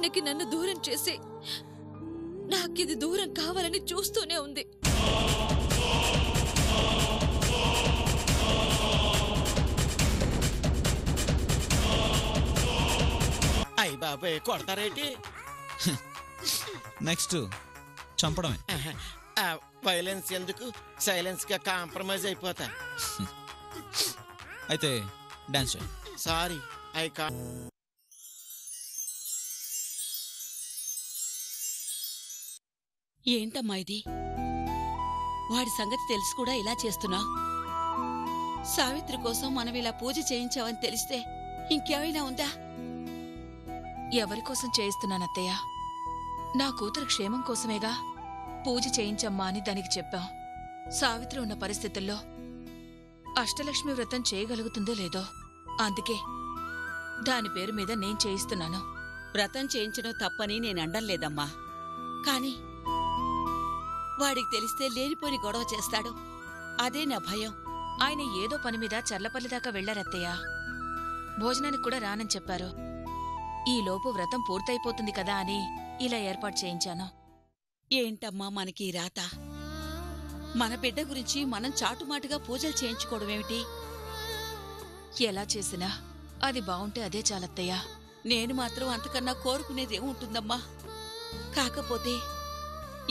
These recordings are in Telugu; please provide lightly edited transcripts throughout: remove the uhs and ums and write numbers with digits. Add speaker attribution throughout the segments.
Speaker 1: ఆయనకి నన్ను దూరం చేసి నాకిది దూరం కావాలని చూస్తూనే ఉంది.
Speaker 2: అయ్య బాబాయ్ కొడతారేంటి?
Speaker 3: నెక్స్ట్ చంపడమే.
Speaker 2: వైలెన్స్ ఎందుకు, సైలెన్స్ గా కాంప్రమైజ్ అయిపోతా.
Speaker 3: అయితే డాన్స్ చేయి.
Speaker 2: సారీ
Speaker 4: ఏంటమ్మా ఇది? వాడి సంగతి తెలుసు కూడా ఇలా చేస్తున్నావు. సావిత్రి కోసం మనం ఇలా పూజ చేయించావని తెలిస్తే ఇంకేమైనా ఉందా?
Speaker 1: ఎవరికోసం చేయిస్తున్నానత్తయ్య? నా కూతురు క్షేమం కోసమేగా పూజ చేయించమ్మా అని దానికి చెప్పాం. సావిత్రి ఉన్న పరిస్థితుల్లో అష్టలక్ష్మి వ్రతం చేయగలుగుతుందో లేదో, అందుకే దాని పేరు మీద నేను చేయిస్తున్నాను.
Speaker 4: వ్రతం చేయించడం తప్పని నేనండలేదమ్మా, కాని వాడికి తెలిస్తే లేనిపోని గొడవ చేస్తాడు. అదే నా భయం.
Speaker 1: ఆయన ఏదో పని మీద చర్లపల్లి దాకా వెళ్లారత్తయ్య. భోజనానికి కూడా రానని చెప్పారు. ఈలోపు వ్రతం పూర్తయిపోతుంది కదా అని ఇలా ఏర్పాటు చేయించాను.
Speaker 4: ఏంటమ్మా మనకి రాత? మన బిడ్డ గురించి మనం చాటుమాటుగా పూజలు చేయించుకోవడమేమిటి?
Speaker 1: ఎలా చేసినా అది బావుంటే అదే చాలత్తయ్య.
Speaker 4: నేను మాత్రం అంతకన్నా కోరుకునేదేముంటుందమ్మా? కాకపోతే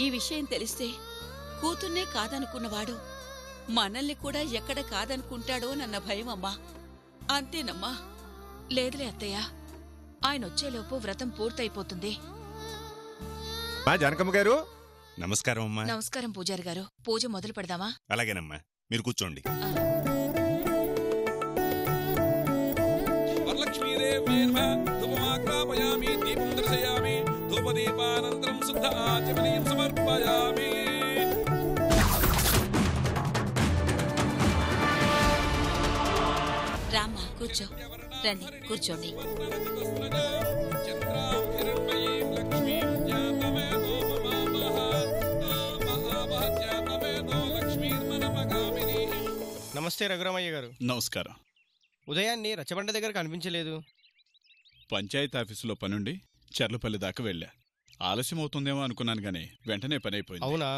Speaker 4: ఈ విషయం తెలిస్తే కూతుర్నే కాదనుకున్నవాడు మనల్ని కూడా ఎక్కడ కాదనుకుంటాడో నన్న భయమమ్మా. అంతేనమ్మా.
Speaker 1: లేదులే అత్తయ్య, ఆయనొచ్చేలోపు వ్రతం పూర్తయిపోతుంది.
Speaker 5: జానకమ్మ గారు నమస్కారం అమ్మా.
Speaker 1: నమస్కారం పూజారి గారు. పూజ మొదలు పెడదామా?
Speaker 5: అలాగేనమ్మా, మీరు కూర్చోండి.
Speaker 4: రామ్మా కూర్చో. రండి కూర్చోండి.
Speaker 6: నమస్తే రఘురామయ్య గారు.
Speaker 7: నమస్కారం.
Speaker 6: ఉదయాన్నే రచ్చబండ దగ్గర కనిపించలేదు.
Speaker 7: పంచాయతీ ఆఫీసులో పనుండి చర్లపల్లి దాకా వెళ్ళా. ఆలస్యం అవుతుందేమో అనుకున్నాను గానీ వెంటనే పని అయిపోయింది.
Speaker 6: అవునా?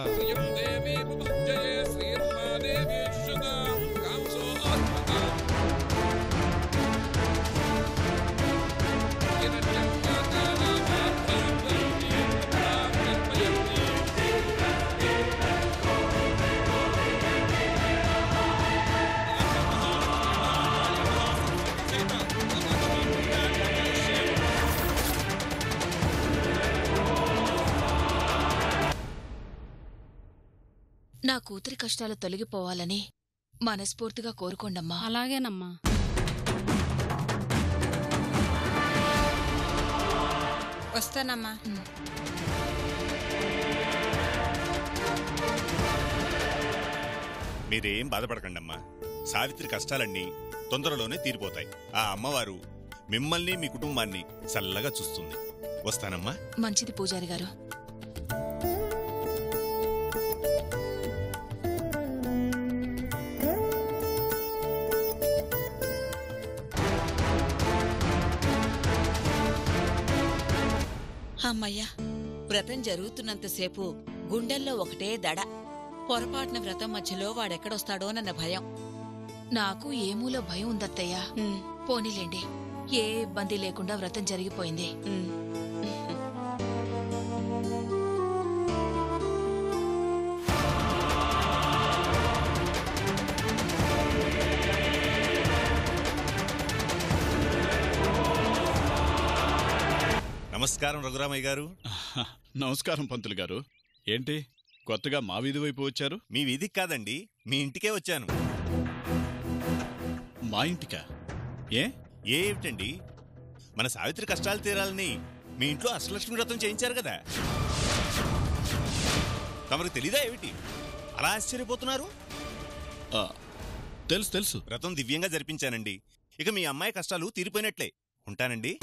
Speaker 1: నా కూతురి కష్టాలు తొలగిపోవాలని మనస్ఫూర్తిగా కోరుకోండమ్మా.
Speaker 8: అలాగేనమ్మా.
Speaker 9: వస్తానమ్మా.
Speaker 5: మీరేం బాధపడకండి అమ్మా. సావిత్రి కష్టాలన్నీ తొందరలోనే తీరిపోతాయి. ఆ అమ్మవారు మిమ్మల్ని మీ కుటుంబాన్ని చల్లగా చూస్తుంది. వస్తానమ్మా.
Speaker 1: మంచిది పూజారి గారు.
Speaker 4: అమ్మయ్యా, వ్రతం జరుగుతున్నంతసేపు గుండెల్లో ఒకటే దడ. పొరపాటున వ్రతం మధ్యలో వాడెక్కడొస్తాడోనన్న భయం.
Speaker 1: నాకు ఏమూలో భయం ఉందత్తయ్యా. పోనీలేండి, ఏ ఇబ్బంది లేకుండా వ్రతం జరిగిపోయింది.
Speaker 5: నమస్కారం రఘురామయ్య గారు.
Speaker 7: నమస్కారం పంతులు గారు. ఏంటి కొత్తగా మా వీధి వైపు వచ్చారు?
Speaker 5: మీ వీధికి కాదండి, మీ ఇంటికే వచ్చాను.
Speaker 7: మా ఇంటికా?
Speaker 5: ఏమిటండి, మన సావిత్రి కష్టాలు తీరాలని మీ ఇంట్లో అష్టలక్ష్మి వ్రతం చేయించారు కదా. తమకు తెలీదా ఏమిటి? అలా ఆశ్చర్యపోతున్నారు?
Speaker 7: తెలుసు తెలుసు.
Speaker 5: వ్రతం దివ్యంగా జరిపించానండి. ఇక మీ అమ్మాయి కష్టాలు తీరిపోయినట్లే. ఉంటానండి.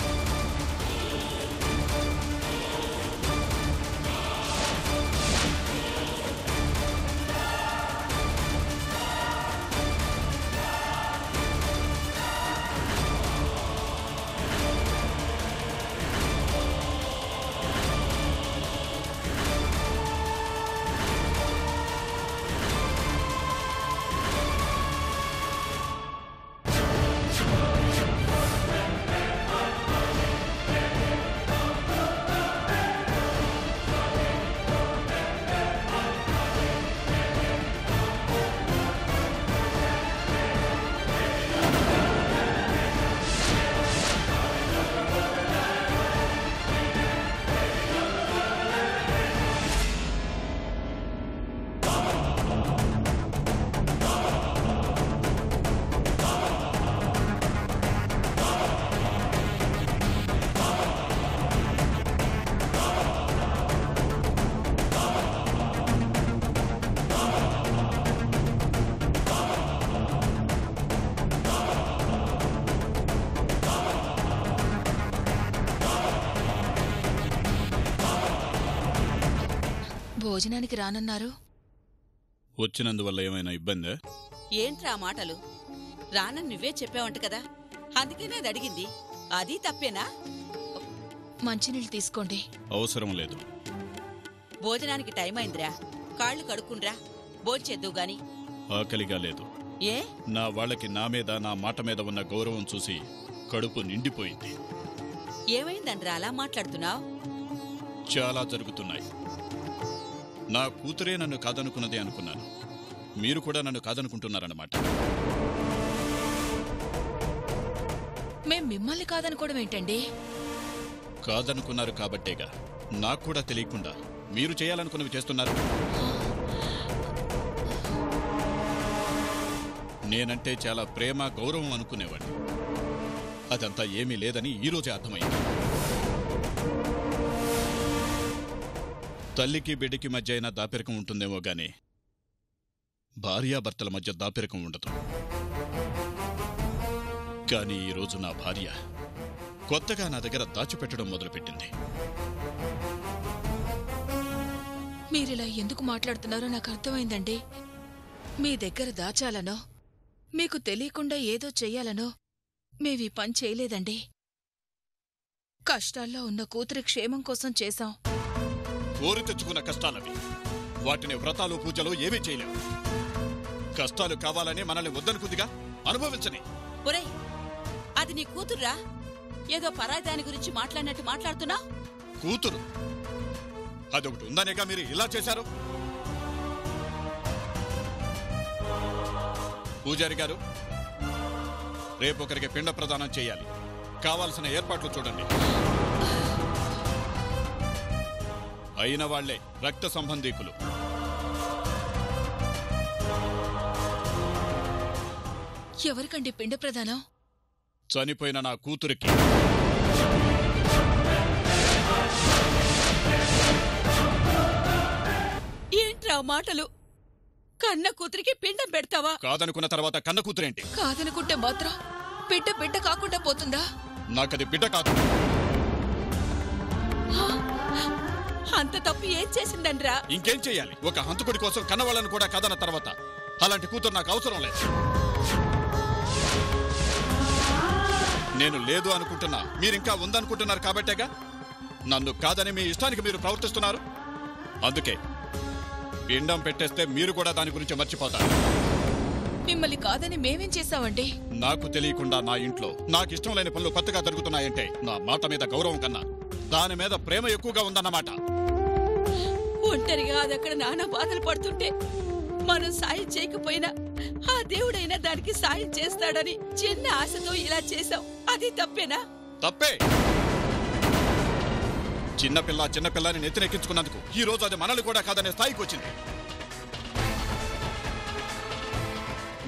Speaker 1: భోజనానికి రానన్నారు?
Speaker 7: వచ్చినందువల్ల ఏమైనా ఇబ్బందా?
Speaker 4: ఏంట్రా మాటలు? రానని నువ్వే చెప్పావంట కదా, అందుకేనే అది అడిగింది. అది తప్పేనా?
Speaker 1: మంచినీళ్ళు తీసుకోండి.
Speaker 7: అవసరం లేదు.
Speaker 4: భోజనానికి టైం అయిందిరా, కాళ్ళు కడుక్కుండ్రా, భోంచేద్దువు గాని.
Speaker 7: ఆకలిగా లేదు.
Speaker 4: ఏ?
Speaker 7: నా వాళ్ళకి నా మీద, నా మాట మీద ఉన్న గౌరవం చూసి కడుపు నిండిపోయింది.
Speaker 4: ఏమైందన్రా అలా మాట్లాడుతున్నావు?
Speaker 7: చాలా జరుగుతున్నాయి. నా కూతురే నన్ను కాదనుకున్నదే అనుకున్నాను. మీరు కూడా నన్ను కాదనుకుంటున్నారన్నమాట.
Speaker 1: మేం మిమ్మల్ని కాదనుకోవడం ఏంటండి?
Speaker 7: కాదనుకున్నారు కాబట్టేగా నాకు కూడా తెలియకుండా మీరు చేయాలనుకున్నవి చేస్తున్నారు. నేనంటే చాలా ప్రేమ, గౌరవం అనుకునేవాడిని. అదంతా ఏమీ లేదని ఈరోజే అర్థమైంది. తల్లికి బిడ్డకి మధ్య అయినా దాపెరకం ఉంటుందేమో గాని భార్యాభర్తల మధ్య దాపెరకం ఉండదు. కానీ ఈరోజు నా భార్య కొత్తగా నా దగ్గర దాచిపెట్టడం మొదలుపెట్టింది.
Speaker 1: మీరిలా ఎందుకు మాట్లాడుతున్నారో నాకు అర్థమైందండి. మీ దగ్గర దాచాలనో, మీకు తెలియకుండా ఏదో చెయ్యాలనో మేవీ పని చేయలేదండి. కష్టాల్లో ఉన్న కూతురి క్షేమం కోసం చేశాం.
Speaker 7: కోరి తెచ్చుకున్న కష్టాలవి. వాటిని వ్రతాలు, పూజలు ఏమీ చేయలేవు. కష్టాలు కావాలని మనల్ని వద్దనుకుందిగా, అనుభవించని.
Speaker 4: ఒరేయ్, అది నీ కూతుర్రా. ఏదో పరాయి దాని గురించి మాట్లాడినట్టు మాట్లాడుతున్నా.
Speaker 7: కూతురు అదొకటి ఉందనేగా మీరు ఇలా చేశారు. పూజారి గారు, రేపొకరికి పిండ ప్రదానం చేయాలి. కావాల్సిన ఏర్పాట్లు చూడండి. అయిన వాళ్లే రక్త సంబంధీకులు.
Speaker 1: ఎవరికండి పిండ ప్రదానం?
Speaker 7: చనిపోయిన నా కూతురికి.
Speaker 4: ఏంట్రా మాటలు? కన్న కూతురికి పిండం పెడతావా?
Speaker 7: కాదనుకున్న తర్వాత కన్న కూతురేంటి?
Speaker 1: కాదనుకుంటే మాత్రం బిడ్డ బిడ్డ కాకుండా పోతుందా?
Speaker 7: నాకది బిడ్డ కాదు.
Speaker 4: అంత తప్పు ఏం చేసిందన్రా?
Speaker 7: ఇంకేం చెయ్యాలి? ఒక హంతకుడి కోసం కన్నవాళ్ళను కూడా కాదన్న తర్వాత అలాంటి కూతురు నాకు అవసరం లేదు. నేను లేదు అనుకుంటున్నా, మీరింకా ఉందనుకుంటున్నారు కాబట్టేగా నన్ను కాదని మీ ఇష్టానికి మీరు ప్రవర్తిస్తున్నారు. అందుకే పిండం పెట్టేస్తే మీరు కూడా దాని గురించి మర్చిపోతారు.
Speaker 1: మిమ్మల్ని కాదని మేమేం చేశామండి?
Speaker 7: నాకు తెలియకుండా నా ఇంట్లో నాకు ఇష్టం లేని పనులు కొత్తగా జరుగుతున్నాయంటే నా మాట మీద గౌరవం కన్నా దాని మీద ప్రేమ ఎక్కువగా ఉందన్నమాట.
Speaker 4: ఒంటరిగా అదక్కడ నానా బాధలు పడుతుంటే మనం సాయం చేయకపోయినా ఆ దేవుడైనా దానికి సాయం చేస్తాడని చిన్న ఆశతో ఇలా చేశాం. అది తప్పేనా?
Speaker 7: తప్పే. చిన్నపిల్లని నెత్తినెక్కించుకున్నందుకు ఈ రోజు అది మనల్ని కూడా కాదనే స్థాయికి వచ్చింది.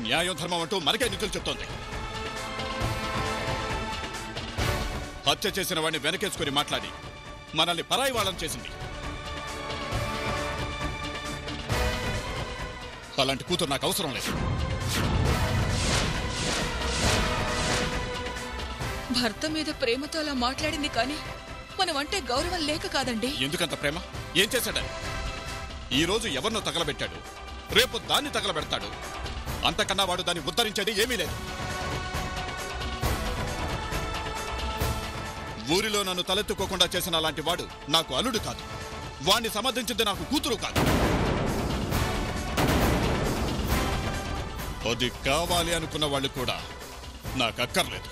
Speaker 7: న్యాయం, ధర్మం అంటూ మనకే నిధులు చెప్తోంది. హత్య చేసిన వాడిని వెనకేసుకుని మాట్లాడి మనల్ని పరాయి వాళ్ళని చేసింది. అలాంటి కూతురు నాకు అవసరం లేదు.
Speaker 1: భర్త మీద ప్రేమతో అలా మాట్లాడింది కానీ మనమంటే గౌరవం లేక కాదండి.
Speaker 7: ఎందుకంత ప్రేమ? ఏం చేశాడని? ఈ రోజు ఎవరినో తగలబెట్టాడు, రేపు దాన్ని తగలబెడతాడు. అంతకన్నా వాడు దాన్ని ఉద్ధరించేది ఏమీ లేదు. ఊరిలో నన్ను తలెత్తుకోకుండా చేసిన అలాంటి వాడు నాకు అల్లుడు కాదు. వాణ్ణి సమర్థించింది నాకు కూతురు కాదు. అది కావాలి అనుకున్న వాళ్ళు కూడా నాకు అక్కర్లేదు.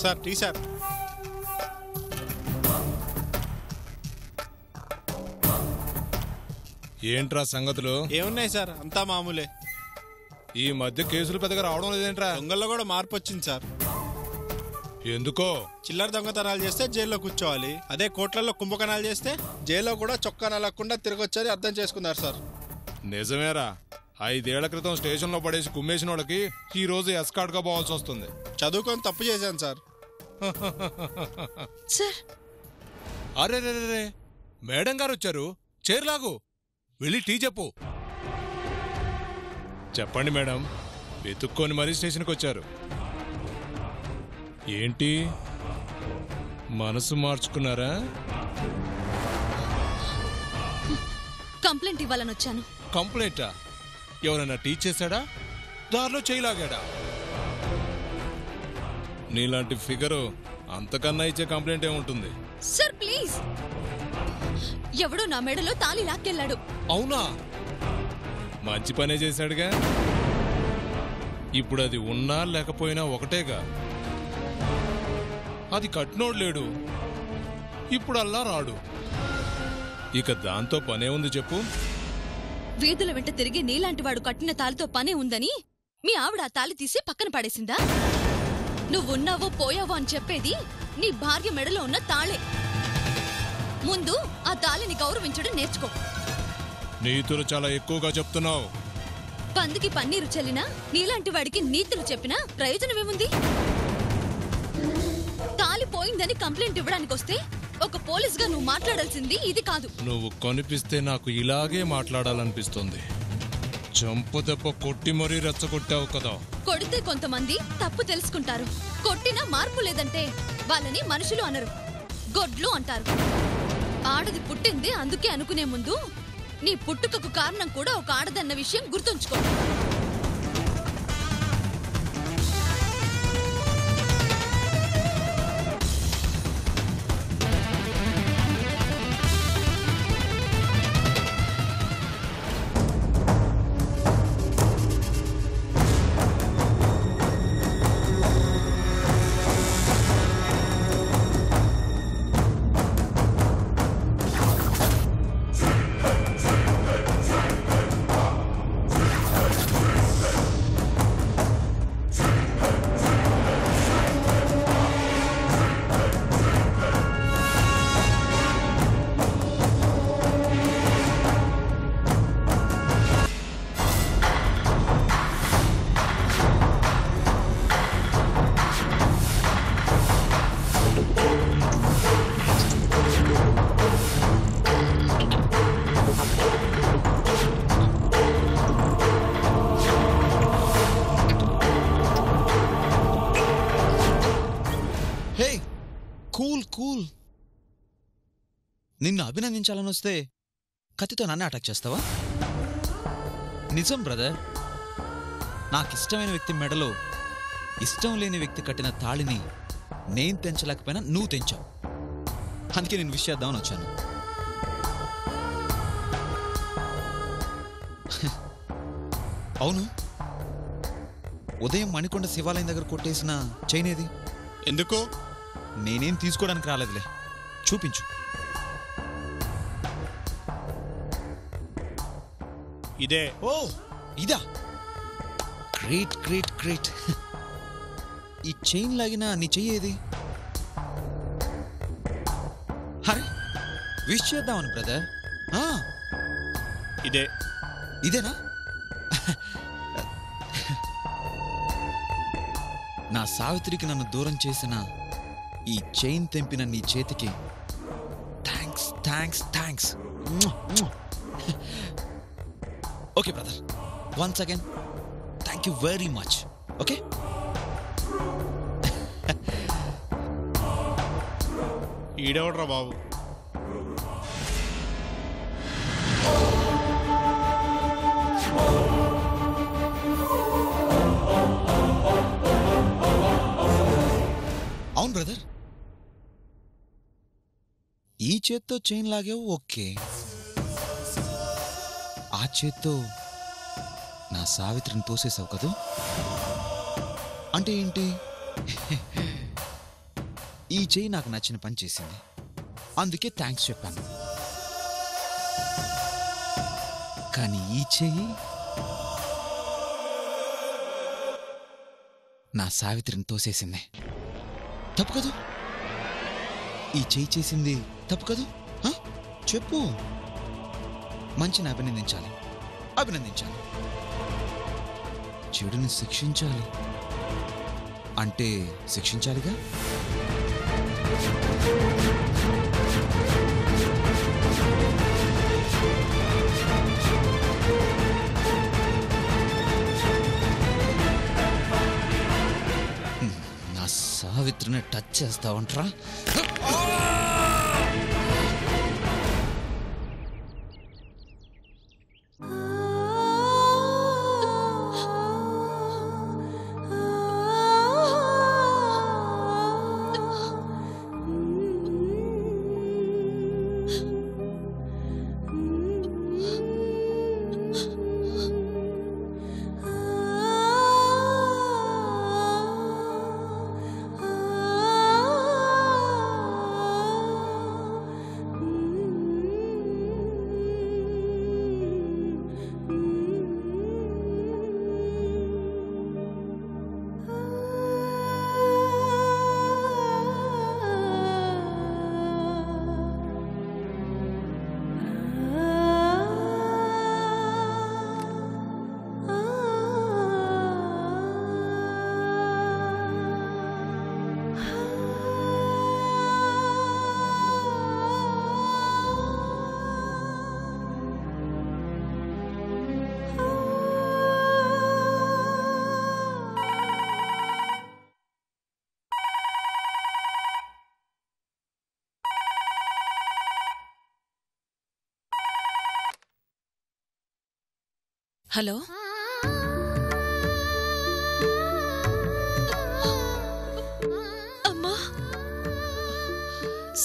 Speaker 8: Sir tea sir.
Speaker 10: ఏంట్రా సంగతులు?
Speaker 8: ఏమున్నాయి సార్, అంతా మామూలే.
Speaker 10: ఈ మధ్య కేసులు పెద్దగా రావడం లేదేంట్రా?
Speaker 8: దొంగల్లో కూడా మార్పు వచ్చింది సార్.
Speaker 10: ఎందుకో?
Speaker 8: చిల్లర దొంగతనాలు చేస్తే జైల్లో కూర్చోవాలి, అదే కోట్లలో కుంభకణాలు చేస్తే జైల్లో కూడా చొక్కా నలగకుండా తిరగొచ్చని అర్థం చేసుకున్నారు సార్.
Speaker 10: నిజమేరా, 5 ఏళ్ల క్రితం స్టేషన్లో పడేసి కుమ్మేసిన వాళ్ళకి ఈ రోజు ఎస్కార్ట్గా పోవాల్సి వస్తుంది.
Speaker 8: చదువుకొని తప్పు చేశాను సార్.
Speaker 4: సార్,
Speaker 10: అరే రే, మేడం గారు వచ్చారు, చేరులాగు, వెళ్ళి టీ చెప్పు. చెప్పండి మేడం, వెతుక్కొని మరీ స్టేషన్కి వచ్చారు. ఏంటి మనసు మార్చుకున్నారా?
Speaker 11: కంప్లైంట్ ఇవ్వాలని వచ్చాను.
Speaker 10: కంప్లైంటా? ఎవరైనా టీచ్ చేశాడా? దారిలో చేయలాగాడా? నీలాంటి ఫిగరు అంతకన్నా ఇచ్చే కంప్లైంట్ ఏముంటుంది?
Speaker 11: సార్ ప్లీజ్, ఎవడో నా మెడలో తాళి లాక్కెళ్ళాడు.
Speaker 10: అవునా? మంచి పనే చేశాడుగా. ఇప్పుడు అది ఉన్నా లేకపోయినా ఒకటేగా. అది కట్టినోడు లేడు, ఇప్పుడు అల్లా రాడు. ఇక దాంతో పనే ఉంది చెప్పు.
Speaker 11: వీధుల వెంట తిరిగి నీలాంటి వాడు కట్టిన తాళితో పనే ఉందని మీ ఆవిడ ఆ తాళి తీసి పక్కన పడేసిందా? నువ్వున్నావో పోయావో అని చెప్పేది నీ భార్య మెడలో ఉన్న తాళే. ముందు ఆ తాళిని గౌరవించడం నేర్చుకో.
Speaker 10: నీతులు చాలా ఎక్కువగా చెప్తున్నావు.
Speaker 11: పందికి పన్నీరు చెల్లినా నీలాంటి వాడికి నీతులు చెప్పినా ప్రయోజనమేముంది? తాళి పోయిందని కంప్లైంట్ ఇవ్వడానికి వస్తే ఒక పోలీసుగా నువ్వు మాట్లాడాల్సింది ఇది కాదు.
Speaker 10: నువ్వు కనిపిస్తే నాకు ఇలాగే మాట్లాడాలనిపిస్తుంది. చంపదెబ్బ కొట్టి మరీ రెచ్చగొట్టావు కదా.
Speaker 11: కొడితే కొంతమంది తప్పు తెలుసుకుంటారు, కొట్టినా మార్పు లేదంటే వాళ్ళని మనుషులు అనరు, గొడ్లు అంటారు. ఆడది పుట్టింది అందుకే అనుకునే ముందు నీ పుట్టుకకు కారణం కూడా ఒక ఆడదన్న విషయం గుర్తుంచుకో.
Speaker 3: కూల్. నిన్ను అభినందించాలని వస్తే కత్తితో నన్నే అటాక్ చేస్తావా? నిజం బ్రదర్, నాకిష్టమైన వ్యక్తి మెడలో ఇష్టం లేని వ్యక్తి కట్టిన తాళిని నేను తెంచలేకపోయినా నువ్వు తెంచావు. అందుకే నేను విష్ చేద్దామని వచ్చాను. అవును, ఉదయం మణికొండ శివాలయం దగ్గర కొట్టేసిన చైన్ ఏది?
Speaker 8: ఎందుకు?
Speaker 3: నేనేం తీసుకోవడానికి రాలేదులే, చూపించు.
Speaker 8: ఇదే.
Speaker 3: ఓ ఇదా? Great great great. ఈ చైన్ లాగిన నీ చెయ్యి ఏది? హరే, విష్ చేద్దామని బ్రదర్.
Speaker 8: ఇదే.
Speaker 3: ఇదేనా? నా సావిత్రికి నన్ను దూరం చేసిన ఈ చైన్ తెంపిన నీ చేతికి thanks thanks thanks. Okay brother, once again thank you very much. Okay,
Speaker 8: ఈడెవడ్రా బాబు?
Speaker 3: అవును బ్రదర్, ఈ చేత్తో చైన్ లాగావు ఓకే, ఆ చేత్తో నా సావిత్రిని తోసేసావు కదా? అంటే ఏంటి? ఈ చెయ్యి నాకు నచ్చిన పని చేసింది, అందుకే థ్యాంక్స్ చెప్పాను. కానీ ఈ చెయ్యి నా సావిత్రిని తోసేసింది. తప్పు కదూ? ఈ చెయ్యి చేసింది తప్పు కదూ? చెప్పు. మంచిని అభినందించాలి, అభినందించాలి. చెడుని శిక్షించాలి అంటే శిక్షించాలిగా. నా సావిత్రిని టచ్ చేస్తావంట్రా?
Speaker 1: హలో,
Speaker 11: అమ్మా.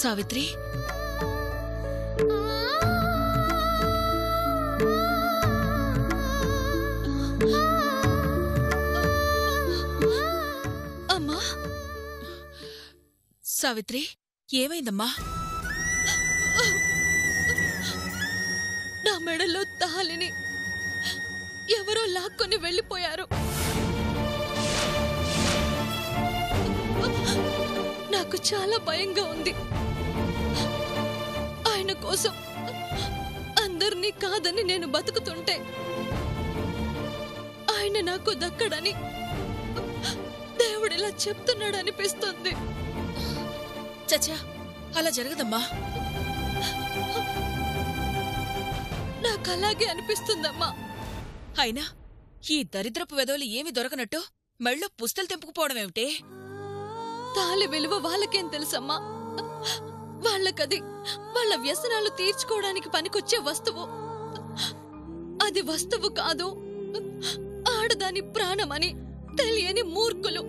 Speaker 1: సావిత్రి,
Speaker 11: అమ్మా.
Speaker 1: సావిత్రి, ఏమైందమ్మా?
Speaker 11: నా మెడలో తాళిని ఎవరో లాక్కొని వెళ్ళిపోయారు. నాకు చాలా భయంగా ఉంది. ఆయన కోసం అందరినీ కాదని నేను బతుకుతుంటే ఆయన నాకు దక్కడని దేవుడిలా చెప్తున్నాడనిపిస్తుంది.
Speaker 1: చచ్చా, అలా జరగదమ్మా.
Speaker 11: నాకు అలాగే అనిపిస్తుందమ్మా.
Speaker 1: అయినా ఈ దరిద్రపు వెధవలు ఏమి దొరకనట్టు మెళ్ళో పుస్తలు తెంపుకుపోవడమేమిటే?
Speaker 11: తాళి విలువ వాళ్ళకేం తెలుసమ్మా? వాళ్ళకది వాళ్ళ వ్యసనాలు తీర్చుకోవడానికి పనికొచ్చే వస్తువు. అది వస్తువు కాదు, ఆడదాని ప్రాణమని తెలియని మూర్ఖులు.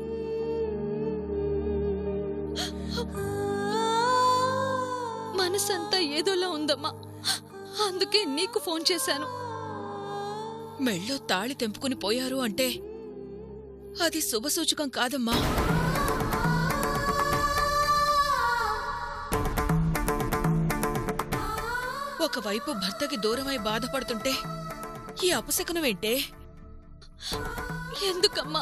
Speaker 11: మనసంతా ఏదోలా ఉందమ్మా. అందుకే నీకు ఫోన్ చేశాను.
Speaker 1: మెళ్ళో తాళి తెంపుకుని పోయారు అంటే అది శుభసూచకం కాదమ్మా. ఒకవైపు భర్తకి దూరమై బాధపడుతుంటే ఈ అపశకునమేంటే?
Speaker 11: ఎందుకమ్మా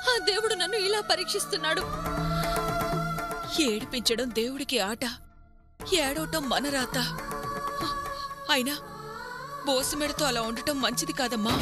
Speaker 11: ఆ దేవుడు నన్ను ఇలా పరీక్షిస్తున్నాడు?
Speaker 1: ఏడిపించడం దేవుడికి ఆట, ఏడవటం మన రాత. అయినా బోసిమెడతో అలా ఉండటం మంచిది కాదమ్మా.